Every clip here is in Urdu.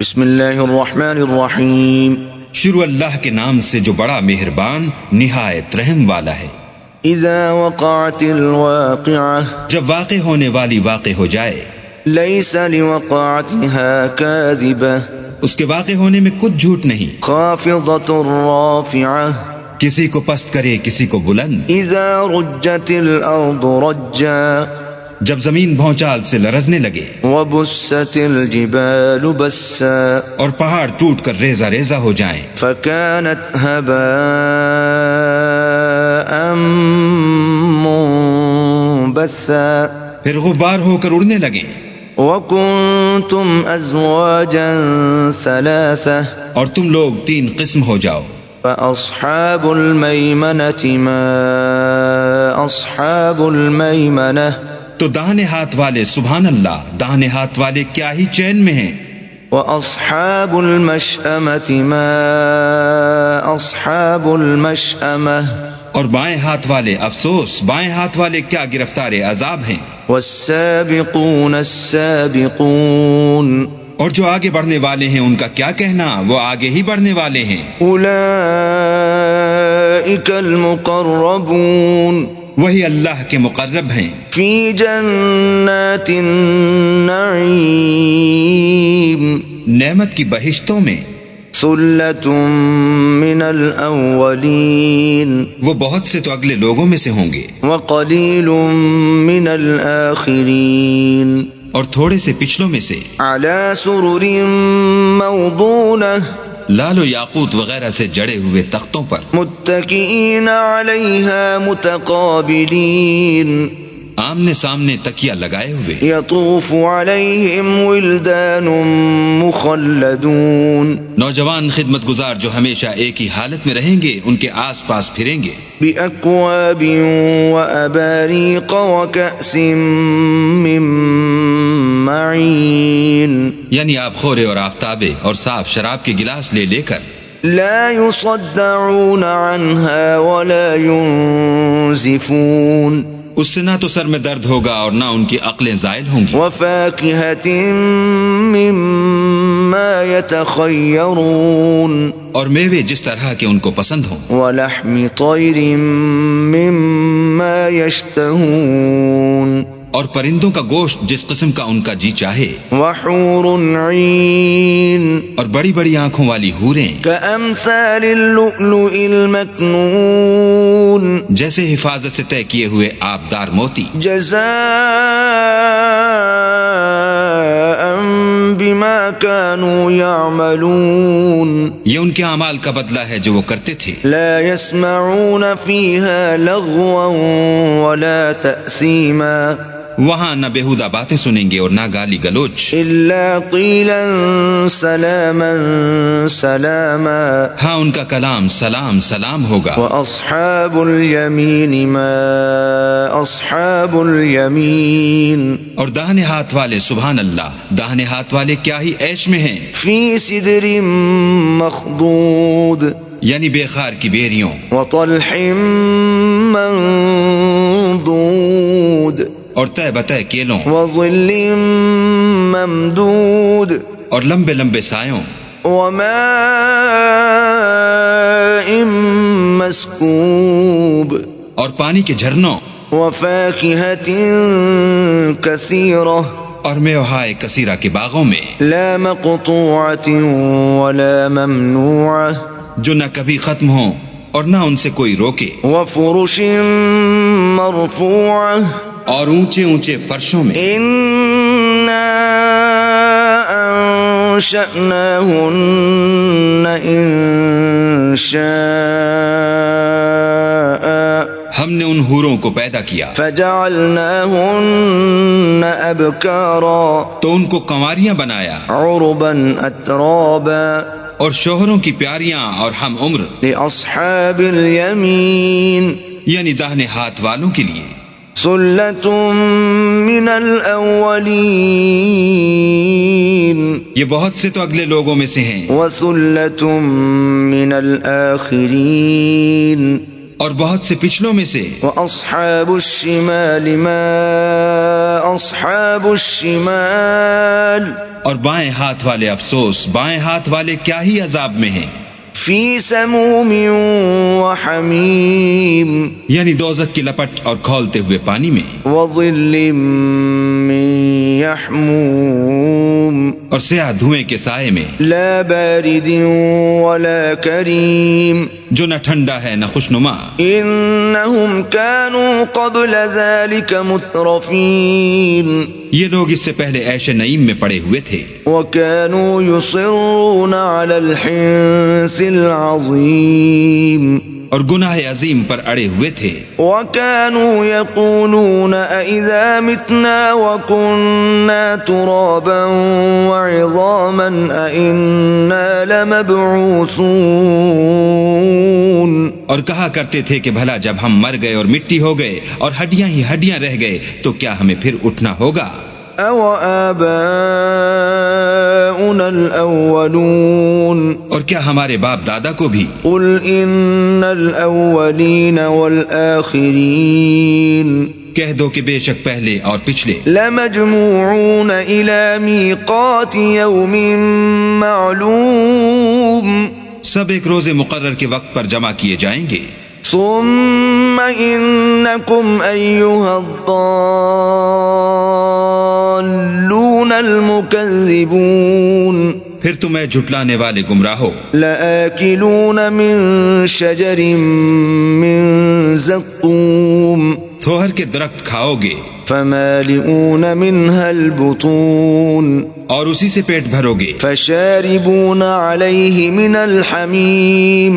بسم اللہ الرحمن الرحیم. شروع اللہ کے نام سے جو بڑا مہربان نہایت رحم والا ہے. اذا وقعت الواقعہ، جب واقع ہونے والی واقع ہو جائے. لیس لوقعتها کاذبہ، اس کے واقع ہونے میں کچھ جھوٹ نہیں. خافضۃ رافعہ، کسی کو پست کرے کسی کو بلند. اذا رجت الارض رجا، جب زمین بھونچال سے لرزنے لگے. وبست الجبال بسا، اور پہاڑ ٹوٹ کر ریزہ ریزہ ہو جائیں. فكانت هباء منبثا، پھر غبار ہو کر اڑنے لگیں. وكنتم ازواجا ثلاثة، اور تم لوگ 3 قسم ہو جاؤ. فاصحاب الميمنة ما اصحاب الميمنة، تو داہنے ہاتھ والے سبحان اللہ داہنے ہاتھ والے کیا ہی چین میں ہیں. واصحاب المشأمة ما اصحاب المشأمة، اور بائیں ہاتھ والے افسوس بائیں ہاتھ والے کیا گرفتار عذاب ہیں. والسابقون السابقون، اور جو آگے بڑھنے والے ہیں ان کا کیا کہنا، وہ آگے ہی بڑھنے والے ہیں. اولئک المقربون، وہی اللہ کے مقرب ہیں. فی جنات النعیم، نعمت کی بہشتوں میں. ثلۃ من الاولین، وہ بہت سے تو اگلے لوگوں میں سے ہوں گے. وقلیل من الاخرین، اور تھوڑے سے پچھلوں میں سے. علی سرر موضونہ، لال و یاقوت وغیرہ سے جڑے ہوئے تختوں پر. متکئین علیہا متقابلین، آمنے سامنے تکیہ لگائے ہوئے. یطوف علیہم ولدان مخلدون، نوجوان خدمت گزار جو ہمیشہ ایک ہی حالت میں رہیں گے ان کے آس پاس پھریں گے. بأکواب وأباریق وکأس من معین، یعنی آب خورے اور آفتابے اور صاف شراب کے گلاس لے لے کر. لا يصدعون عنها ولا ينزفون، اس سے نہ تو سر میں درد ہوگا اور نہ ان کی عقلیں زائل ہوں گی. وفاکہۃ مما یتخیرون، اور میوے جس طرح کے ان کو پسند ہوں. ولحم طیر مما یشتہون، اور پرندوں کا گوشت جس قسم کا ان کا جی چاہے. وحور عین، اور بڑی بڑی آنکھوں والی حوریں. کامثال اللؤلؤ المکنون، جیسے حفاظت سے طے کیے ہوئے آبدار موتی. جزاء بما كانوا يعملون، یہ ان کے اعمال کا بدلہ ہے جو وہ کرتے تھے. لا يسمعون فيها لغوا ولا تأثیما، وہاں نہ بےہودہ باتیں سنیں گے اور نہ گالی گلوچ. الا قیلا سلاما سلاما، ہاں ان کا کلام سلام سلام ہوگا. واصحاب الیمین ما اصحاب الیمین، اور داہنے ہاتھ والے سبحان اللہ داہنے ہاتھ والے کیا ہی عیش میں ہیں. فی سدر مخضود، یعنی بے خار کی بیریوں. وطلح منضود، اور تہ بتہ کیلوں. وظل ممدود، اور لمبے لمبے سایوں. وماء مسکوب، اور پانی کے جھرنوں. وفاکہۃ کثیرہ، اور میوہائے کثیرہ کے باغوں میں. لا مقطوعۃ ولا ممنوعہ، جو نہ کبھی ختم ہوں اور نہ ان سے کوئی روکے. وفرش مرفوعہ، اور اونچے اونچے فرشوں میں. انا انشأناہن انشاء، ہم نے ان حوروں کو پیدا کیا. فجعلناہن ابکارا، تو ان کو کنواریاں بنایا. عربا اترابا، اور شوہروں کی پیاریاں اور ہم عمر. لاصحاب الیمین، یعنی داہنے ہاتھ والوں کے لیے. ثلۃ من الاولین، یہ بہت سے تو اگلے لوگوں میں سے ہیں. وثلۃ من الاخرین، اور بہت سے پچھلوں میں سے. وَأَصْحَابُ الشِّمَالِ مَا أَصْحَابُ الشِّمَالِ اور بائیں ہاتھ والے افسوس، بائیں ہاتھ والے کیا ہی عذاب میں ہیں. فِي سَمُومٍ وَحَمِيمٍ یعنی دوزخ کی لپٹ اور کھولتے ہوئے پانی میں. وَظِلٍّ مِّن يَحْمُومٍ اور سیاہ دھوئیں کے سائے میں. لَا بَارِدٍ وَلَا كَرِيمٍ جو نہ ٹھنڈا ہے نہ خوشنما. إِنَّهُمْ كَانُوا قَبْلَ ذَلِكَ مُتْرَفِينَ یہ لوگ اس سے پہلے عیش نعیم میں پڑے ہوئے تھے. وَكَانُوا يُصِرُّونَ عَلَى الْحِنثِ الْعَظِيمِ اور گناہ عظیم پر اڑے ہوئے تھے. وَكَانُوا يَقُولُونَ أَإِذَا مِتْنَا وَكُنَّا تُرَابًا وَعِظَامًا أَإِنَّا لَمَبْعُوثُونَ اور کہا کرتے تھے کہ بھلا جب ہم مر گئے اور مٹی ہو گئے اور ہڈیاں ہی ہڈیاں رہ گئے تو کیا ہمیں پھر اٹھنا ہوگا؟ أَوَآبَاؤُنَا الْأَوَّلُونَ اور کیا ہمارے باپ دادا کو بھی؟ قُلْ إِنَّ الْأَوَّلِينَ وَالْآخِرِينَ کہہ دو کہ بے شک پہلے اور پچھلے لَمَجْمُوعُونَ إِلَى مِيقَاتِ يَوْمٍ مَّعْلُومٍ سب ایک روز مقرر کے وقت پر جمع کیے جائیں گے. ثُمَّ إِنَّكُمْ أَيُّهَا الضَّالُّونَ الْمُكَذِّبُونَ پھر تمہیں جھٹلانے والے گمراہو. لَآكِلُونَ مِن شَجَرٍ مِّن زَقُّومٍ تھوہر کے درخت کھاؤ گے. فَمَالِئُونَ مِنْهَا الْبُطُونَ اور اسی سے پیٹ بھرو گے. فَشَارِبُونَ عَلَيْهِ مِنَ الْحَمِيمِ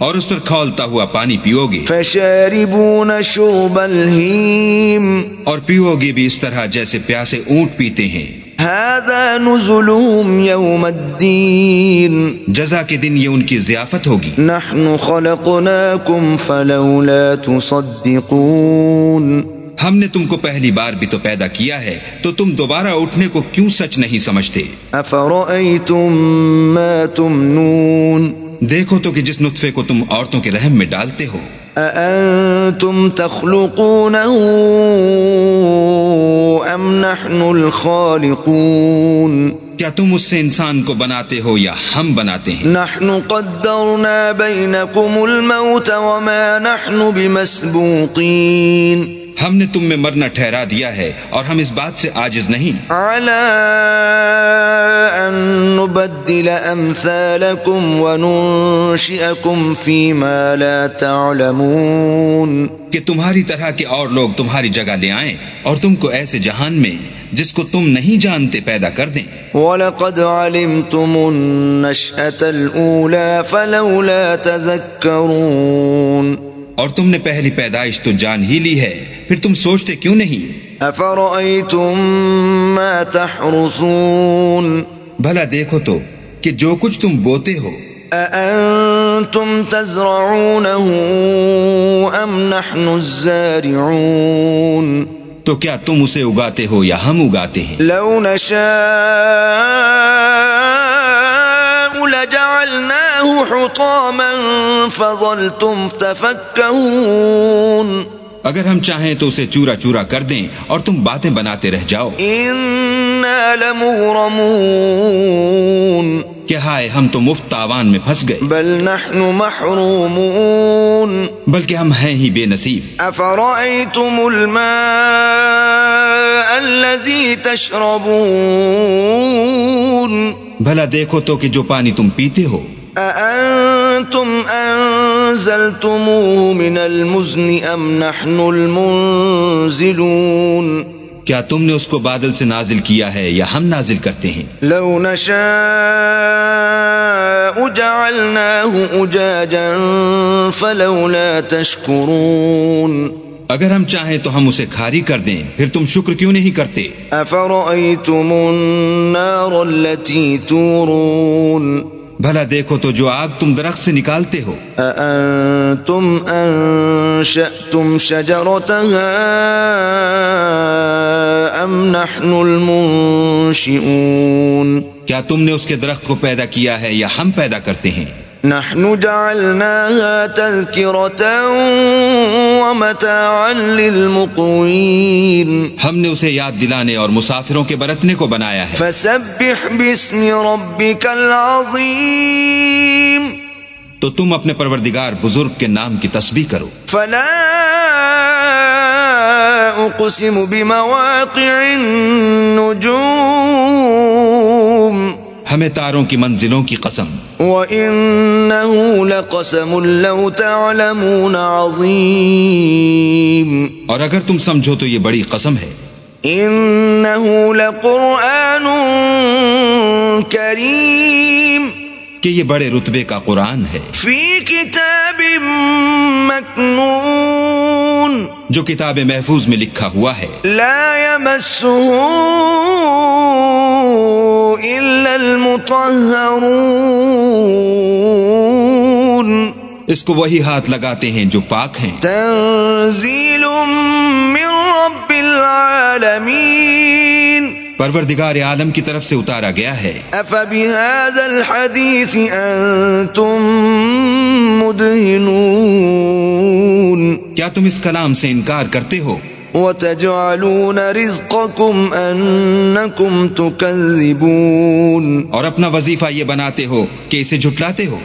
اور اس پر کھولتا ہوا پانی پیو گے. فَشَارِبُونَ شُرْبَ الْهِيمِ اور پیو گے بھی اس طرح جیسے پیاسے اونٹ پیتے ہیں. هَذَا نُزُلُهُمْ يَوْمَ الدِّينِ جزا کے دن یہ ان کی ضیافت ہوگی. نَحْنُ خَلَقْنَاكُمْ فَلَوْلَا تُصَدِّقُونَ ہم نے تم کو پہلی بار بھی تو پیدا کیا ہے تو تم دوبارہ اٹھنے کو کیوں سچ نہیں سمجھتے؟ أَفَرَأَيْتُم مَّا تُمْنُونَ دیکھو تو کہ جس نطفے کو تم عورتوں کے رحم میں ڈالتے ہو. أَأَنتُمْ تَخْلُقُونَهُ أَمْ نَحْنُ الْخَالِقُونَ کیا تم اس سے انسان کو بناتے ہو یا ہم بناتے ہیں؟ نَحْنُ قَدَّرْنَا بَيْنَكُمُ الْمَوْتَ وَمَا نَحْنُ بِمَسْبُوقِينَ ہم نے تم میں مرنا ٹھہرا دیا ہے اور ہم اس بات سے عاجز نہیں. عَلَىٰ أَن نُبَدِّلَ أَمْثَالَكُمْ وَنُنشِئَكُمْ فِي مَا لَا تَعْلَمُونَ کہ تمہاری طرح کے اور لوگ تمہاری جگہ لے آئیں اور تم کو ایسے جہان میں جس کو تم نہیں جانتے پیدا کر دیں. وَلَقَدْ عَلِمْتُمُ النَّشْأَةَ الْأُولَىٰ فَلَوْلَا تَذَكَّرُونَ اور تم نے پہلی پیدائش تو جان ہی لی ہے، پھر تم سوچتے کیوں نہیں؟ أَفَرَأَيْتُم مَّا تَحْرُثُونَ بھلا دیکھو تو کہ جو کچھ تم بوتے ہو. أَأَنتُمْ تَزْرَعُونَهُ أَمْ نَحْنُ الزَّارِعُونَ تو کیا تم اسے اگاتے ہو یا ہم اگاتے ہیں؟ لَوْ نَشَاءُ لَجَعَلْنَاهُ حُطَامًا فَظَلْتُمْ تَفَكَّهُونَ اگر ہم چاہیں تو اسے چورا چورا کر دیں اور تم باتیں بناتے رہ جاؤ. إِنَّا لَمُغْرَمُونَ کہ ہائے ہم تو مفت تاوان میں پھنس گئے. بل نحن محرومون بلکہ ہم ہیں ہی بے نصیب. أفرأيتم الماء الذي تشربون بھلا دیکھو تو کہ جو پانی تم پیتے ہو. أأنتم أنزلتموه من المزن أم نحن المنزلون کیا تم نے اس کو بادل سے نازل کیا ہے یا ہم نازل کرتے ہیں؟ لو نشاء جعلناه أجاجا فلولا تشكرون اگر ہم چاہیں تو ہم اسے کھاری کر دیں، پھر تم شکر کیوں نہیں کرتے؟ أفرأيتم النار التي تورون بھلا دیکھو تو جو آگ تم درخت سے نکالتے ہو. أأنتم أنشأتم شجرتها أم نحن المنشئون کیا تم نے اس کے درخت کو پیدا کیا ہے یا ہم پیدا کرتے ہیں؟ نحن جعلناها تذكرة ومتاعا للمقوين ہم نے اسے یاد دلانے اور مسافروں کے برتنے کو بنایا ہے. فسبح باسم ربك العظيم تو تم اپنے پروردگار بزرگ کے نام کی تسبیح کرو. فلا اقسم بمواقع النجوم ہمیں تاروں کی منزلوں کی قسم. وَإِنَّهُ لَقَسَمٌ لَوْ تَعْلَمُونَ عَظِيمٌ اور اگر تم سمجھو تو یہ بڑی قسم ہے. إِنَّهُ لَقُرْآنٌ كَرِيمٌ کہ یہ بڑے رتبے کا قرآن ہے. فِي كِتَابٍ مَّكْنُونٍ جو کتاب محفوظ میں لکھا ہوا ہے. لا يمسه إلا المطهرون اس کو وہی ہاتھ لگاتے ہیں جو پاک ہیں. تنزيل من رب العالمين پروردگار عالم کی طرف سے اتارا گیا ہے. أفبهذا الحديث أنتم مدهنون کیا تم اس کلام سے انکار کرتے ہو؟ وتجعلون رزقكم أنكم تكذبون اور اپنا وظیفہ یہ بناتے ہو کہ اسے جھٹلاتے ہو.